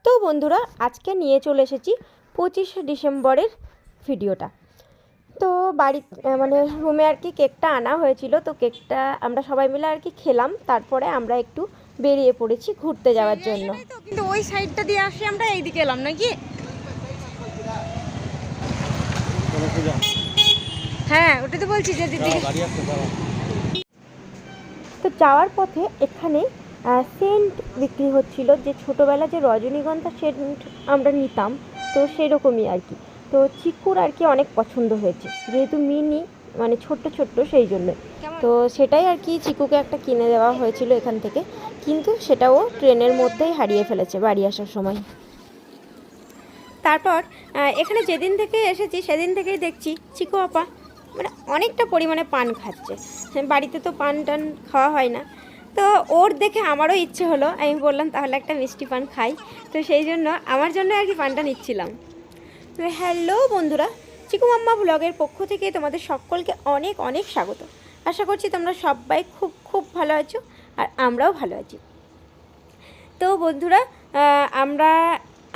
তো বন্ধুরা আজকে নিয়ে চলে এসেছি 25শে ডিসেম্বরের ভিডিওটা। তো বাড়ি মানে রুমে আর কি কেকটা আনা হয়েছিল, তো কেকটা আমরা সবাই মিলে আর কি খেলাম। তারপরে আমরা একটু বেরিয়ে পড়েছি ঘুরতে যাওয়ার জন্য। কিন্তু ওই সাইডটা দিয়ে আসি, আমরা এইদিকে এলাম নাকি? হ্যাঁ ওটা তো বলছি যে দিদি। তো যাওয়ার পথে এখানে সেন্ট বিক্রি হচ্ছিল, যে ছোটোবেলা যে রজনীগন্ধা সেন্ট আমরা নিতাম, তো সেরকমই আর কি। তো চিকুর আর কি অনেক পছন্দ হয়েছে, যেহেতু মিনি মানে ছোট্ট ছোট্ট, সেই জন্য। তো সেটাই আর কি চিকুকে একটা কিনে দেওয়া হয়েছিল এখান থেকে, কিন্তু সেটাও ট্রেনের মধ্যেই হারিয়ে ফেলেছে বাড়ি আসার সময়। তারপর এখানে যেদিন থেকে এসেছি সেদিন থেকেই দেখছি চিকু আপা মানে অনেকটা পরিমাণে পান খাচ্ছে। বাড়িতে তো পান টান খাওয়া হয় না, তো ওর দেখে আমারও ইচ্ছে হলো। আমি বললাম তাহলে একটা মিষ্টি পান খাই, তো সেই জন্য আমার জন্য আর কি পানটা নিচ্ছিলাম। তো হ্যালো বন্ধুরা, চিকু মাম্মা ব্লগের পক্ষ থেকে তোমাদের সকলকে অনেক অনেক স্বাগত। আশা করছি তোমরা সবাই খুব খুব ভালো আছো, আর আমরাও ভালো আছি। তো বন্ধুরা আমরা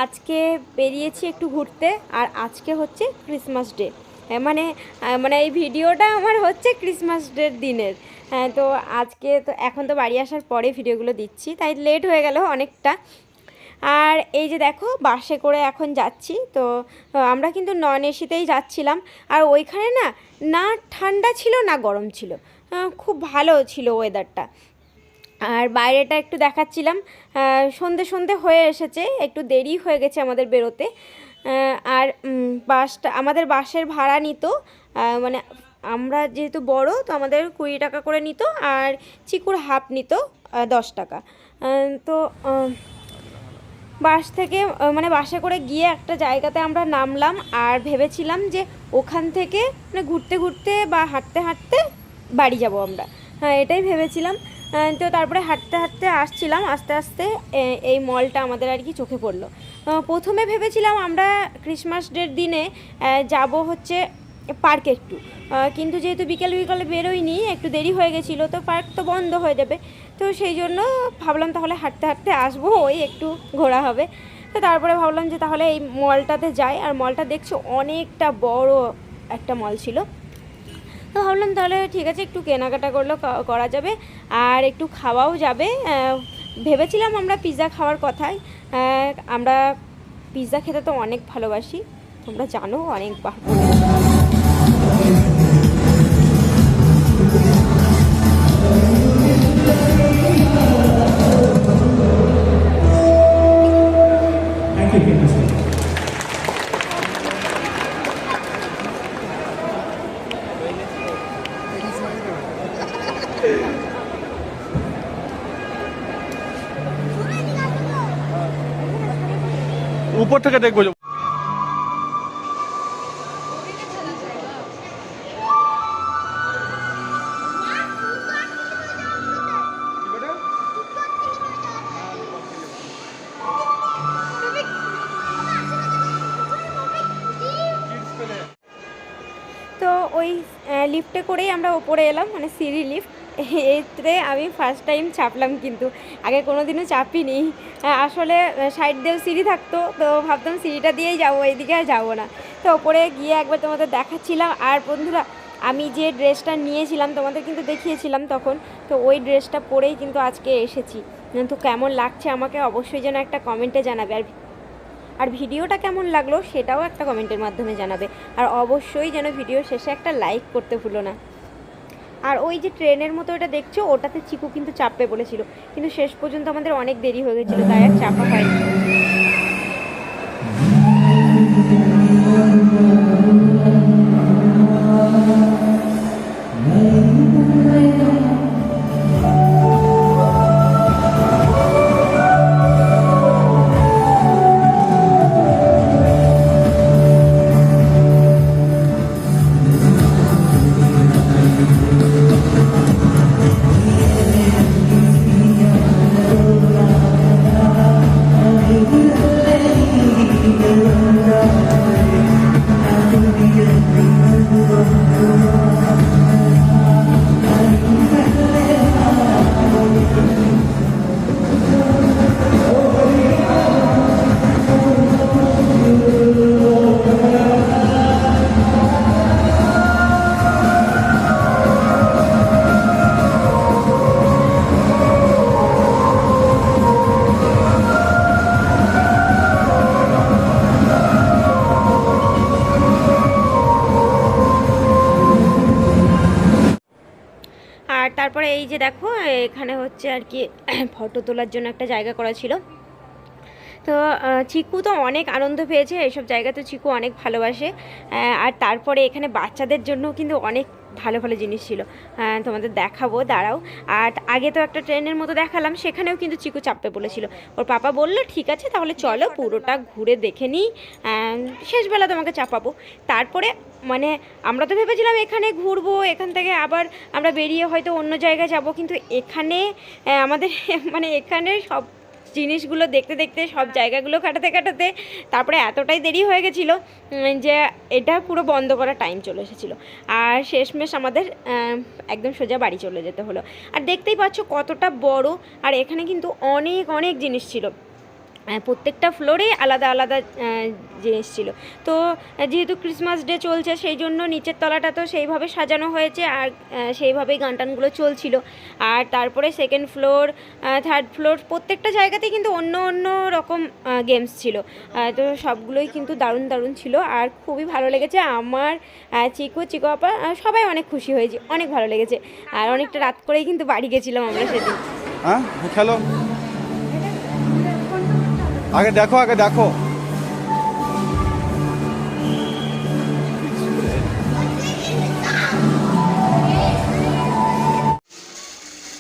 আজকে বেরিয়েছি একটু ঘুরতে, আর আজকে হচ্ছে ক্রিসমাস ডে। মানে মানে এই ভিডিওটা আমার হচ্ছে ক্রিসমাস ডের দিনের। তো আজকে তো এখন তো বাড়ি আসার পরে ভিডিওগুলো দিচ্ছি, তাই লেট হয়ে গেল অনেকটা। আর এই যে দেখো বাসে করে এখন যাচ্ছি, তো আমরা কিন্তু নন এসিতেই যাচ্ছিলাম। আর ওইখানে না না ঠান্ডা ছিল না গরম ছিল, খুব ভালো ছিল ওয়েদারটা। আর বাইরেটা একটু দেখাচ্ছিলাম। সন্ধে সন্ধে হয়ে এসেছে, একটু দেরি হয়ে গেছে আমাদের বেরোতে। আর বাসটা আমাদের বাসের ভাড়া নিত, মানে আমরা যেহেতু বড়, তো আমাদের 20 টাকা করে নিত, আর চিকুর হাফ নিত 10 টাকা। তো বাস থেকে মানে বাসে করে গিয়ে একটা জায়গাতে আমরা নামলাম, আর ভেবেছিলাম যে ওখান থেকে মানে ঘুরতে ঘুরতে বা হাঁটতে হাঁটতে বাড়ি যাব আমরা। এটাই ভেবেছিলাম। তো তারপরে হাঁটতে হাঁটতে আসছিলাম, আস্তে আস্তে এই মলটা আমাদের আর কি চোখে পড়লো। প্রথমে ভেবেছিলাম আমরা ক্রিসমাস ডের দিনে যাব হচ্ছে পার্কে একটু, কিন্তু যেহেতু বিকেল বিকালে বেরোয়নি, একটু দেরি হয়ে গেছিলো, তো পার্ক তো বন্ধ হয়ে যাবে। তো সেই জন্য ভাবলাম তাহলে হাঁটতে হাঁটতে আসবো, ওই একটু ঘোরা হবে। তো তারপরে ভাবলাম যে তাহলে এই মলটাতে যাই, আর মলটা দেখছো অনেকটা বড় একটা মল ছিল। তো ভাবলাম তাহলে ঠিক আছে, একটু কেনাকাটা করা যাবে, আর একটু খাওয়াও যাবে। ভেবেছিলাম আমরা পিৎজা খাওয়ার কথাই। আমরা পিৎজা খেতে তো অনেক ভালোবাসি, তোমরা জানো অনেকবার। উপর থেকে দেখবো। তো ওই লিফটে করেই আমরা ওপরে এলাম, মানে সিঁড়ি লিফট। এতে আমি ফার্স্ট টাইম চাপলাম, কিন্তু আগে কোনো দিনও চাপিনি। আসলে সাইড দিয়েও সিঁড়ি থাকতো, তো ভাবতাম সিঁড়িটা দিয়েই যাবো, এইদিকে আর যাবো না। তো ওপরে গিয়ে একবার তোমাদের দেখাচ্ছিলাম। আর বন্ধুরা আমি যে ড্রেসটা নিয়েছিলাম তোমাদের কিন্তু দেখিয়েছিলাম তখন, তো ওই ড্রেসটা পরেই কিন্তু আজকে এসেছি। তো কেমন লাগছে আমাকে অবশ্যই যেন একটা কমেন্টে জানাবে, আর ভিডিওটা কেমন লাগলো সেটাও একটা কমেন্টের মাধ্যমে জানাবে। আর অবশ্যই যেন ভিডিও শেষে একটা লাইক করতে ভুলো না। আর ওই যে ট্রেনের মতো এটা দেখছো, ওটাতে চিকু কিন্তু চাপবে বলেছিল, কিন্তু শেষ পর্যন্ত আমাদের অনেক দেরি হয়ে গেছিলো, তাই আর চাপা হয়নি। যে দেখো এখানে হচ্ছে আর কি ফটো তোলার জন্য একটা জায়গা করা ছিল। তো চিকু তো অনেক আনন্দ পেয়েছে, এইসব জায়গা তো চিকু অনেক ভালোবাসে। আর তারপরে এখানে বাচ্চাদের জন্য কিন্তু অনেক ভালো ভালো জিনিস ছিল, তোমাদের দেখাবো, দাঁড়াও। আর আগে তো একটা ট্রেনের মতো দেখালাম, সেখানেও কিন্তু চিকু চাপতে বলেছিল। ওর পাপা বললো ঠিক আছে তাহলে চলো পুরোটা ঘুরে দেখে নিই, শেষবেলা তোমাকে চাপাবো। তারপরে মানে আমরা তো ভেবেছিলাম এখানে ঘুরবো, এখান থেকে আবার আমরা বেরিয়ে হয়তো অন্য জায়গায় যাব, কিন্তু এখানে আমাদের মানে এখানে সব জিনিসগুলো দেখতে দেখতে সব জায়গাগুলো কাটাতে কাটাতে তারপরে এতটাই দেরি হয়ে গেছিলো যে এটা পুরো বন্ধ করার টাইম চলে এসেছিলো। আর শেষমেশ আমাদের একদম সোজা বাড়ি চলে যেতে হলো। আর দেখতেই পাচ্ছ কতটা বড়, আর এখানে কিন্তু অনেক অনেক জিনিস ছিল, প্রত্যেকটা ফ্লোরে আলাদা আলাদা জিনিস ছিল। তো যেহেতু ক্রিসমাস ডে চলছে সেই জন্য নিচের তলাটা তো সেইভাবে সাজানো হয়েছে, আর সেইভাবেই গান টানগুলো চলছিল। আর তারপরে সেকেন্ড ফ্লোর, থার্ড ফ্লোর, প্রত্যেকটা জায়গাতেই কিন্তু অন্য অন্য রকম গেমস ছিল। তো সবগুলোই কিন্তু দারুণ দারুণ ছিল, আর খুবই ভালো লেগেছে আমার। চিকু আপা সবাই অনেক খুশি হয়েছে, অনেক ভালো লেগেছে। আর অনেকটা রাত করেই কিন্তু বাড়ি গেছিলাম আমরা সেদিন। হ্যাঁ খেলো, আগে দেখো আগে দেখো।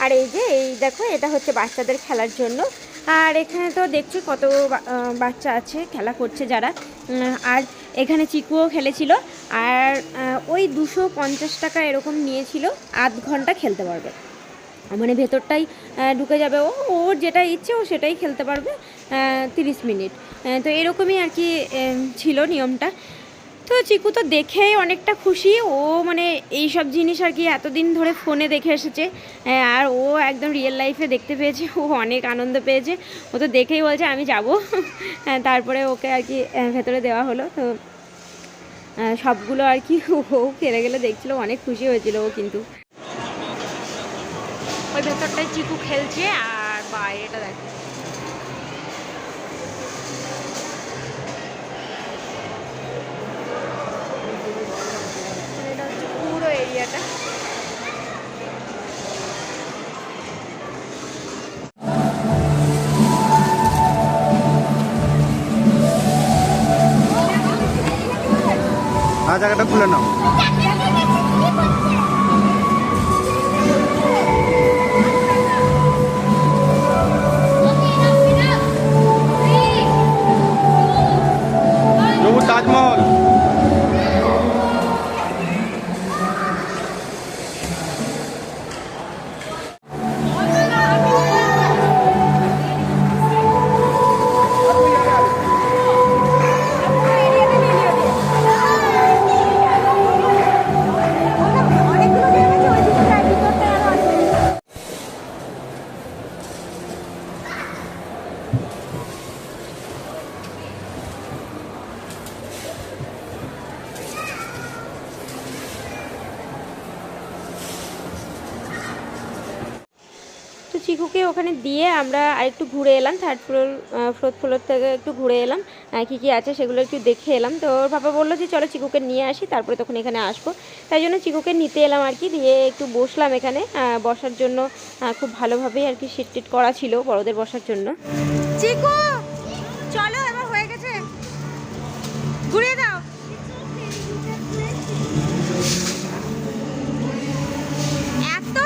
আর এই যে এই দেখো এটা হচ্ছে বাচ্চাদের খেলার জন্য। আর এখানে তো দেখছি কত বাচ্চা আছে খেলা করছে যারা। আর এখানে চিকুও খেলেছিল। আর ওই 250 টাকা এরকম নিয়েছিল, আধ ঘন্টা খেলতে পারবে, মানে ভেতরটাই ঢুকে যাবে, ওর যেটা ইচ্ছে ও সেটাই খেলতে পারবে 30 মিনিট। তো এরকমই আর কি ছিল নিয়মটা। তো চিকু তো দেখেই অনেকটা খুশি, ও মানে এই সব জিনিস আর কি এতদিন ধরে ফোনে দেখে এসেছে, আর ও একদম রিয়েল লাইফে দেখতে পেয়েছে, ও অনেক আনন্দ পেয়েছে। ও তো দেখেই বলছে আমি যাব। তারপরে ওকে আর কি ভেতরে দেওয়া হলো। তো সবগুলো আর কি ও খেলে গেলে দেখছিল, অনেক খুশি হয়েছিল ও। কিন্তু ওই ভেতরটায় চিকু খেলছে, আর বাইরেটা দেখো এটা হচ্ছে পুরো এরিয়াটা। হ্যাঁ জায়গাটা খুলে নাও। তাজমহল। তো চিকুকে ওখানে দিয়ে আমরা আরেকটু ঘুরে এলাম, থার্ড ফ্লোর ফোর্থ ফ্লোর থেকে একটু ঘুরে এলাম, কী কী আছে সেগুলো একটু দেখে এলাম। তো ওর বাবা বললো যে চলো চিকুকে নিয়ে আসি, তারপরে তখন এখানে আসবো। তাই জন্য চিকুকে নিতে এলাম আর কি, দিয়ে একটু বসলাম এখানে। বসার জন্য খুব ভালোভাবেই আর কি সিট টিট করা ছিল বড়দের বসার জন্য। চিকু চলো, এবার হয়ে গেছে, ঘুরিয়ে দাও। এত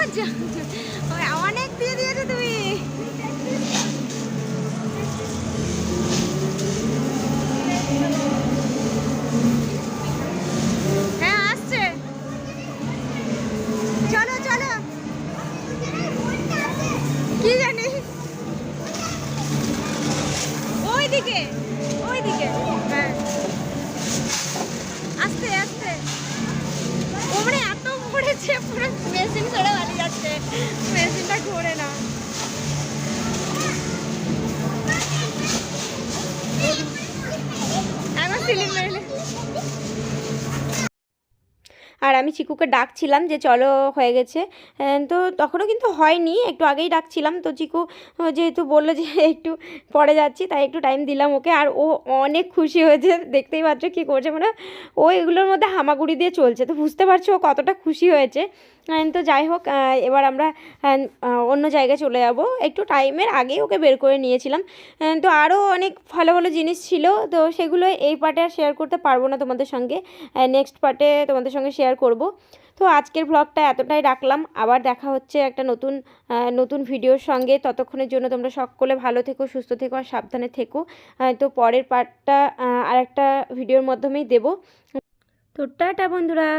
অনেক দিয়ে দিয়েছো তুমি। হ্যাঁ আসছে, চলো চলো। কি জানি ওইদিকে ওইদিকে, হ্যাঁ আস্তে আস্তে। ও মানে এত পড়েছে, পুরো মেশিন ছেড়ে বাড়ি যাচ্ছে, মেশিনটা ঘোরে না। আমার সিলিং মেরে। আর আমি চিকুকে ডাকছিলাম যে চলো হয়ে গেছে, তো তখনও কিন্তু হয়নি, একটু আগেই ডাকছিলাম। তো চিকু যেহেতু বললো যে একটু পরে যাচ্ছি, তাই একটু টাইম দিলাম ওকে। আর ও অনেক খুশি হয়েছে, দেখতেই পাচ্ছ কী করছে, মানে ও এগুলোর মধ্যে হামাগুড়ি দিয়ে চলছে। তো বুঝতে পারছো ও কতটা খুশি হয়েছে। তো যাই হোক, এবার আমরা অন্য জায়গায় চলে যাব। একটু টাইমের আগেই ওকে বের করে নিয়েছিলাম। তো আরও অনেক ভালো ভালো জিনিস ছিল, তো সেগুলো এই পার্টে আর শেয়ার করতে পারবো না তোমাদের সঙ্গে, নেক্সট পার্টে তোমাদের সঙ্গে শেয়ার করব। তো আজকের ব্লগটা এতটাই রাখলাম, আবার দেখা হচ্ছে একটা নতুন ভিডিওর সঙ্গে। ততক্ষণের জন্য তোমরা সকলে ভালো থেকো, সুস্থ থেকো আর সাবধানে থেকো। তো পরের পার্টটা আর একটা ভিডিওর মাধ্যমেই দেবো। তো টাটা বন্ধুরা।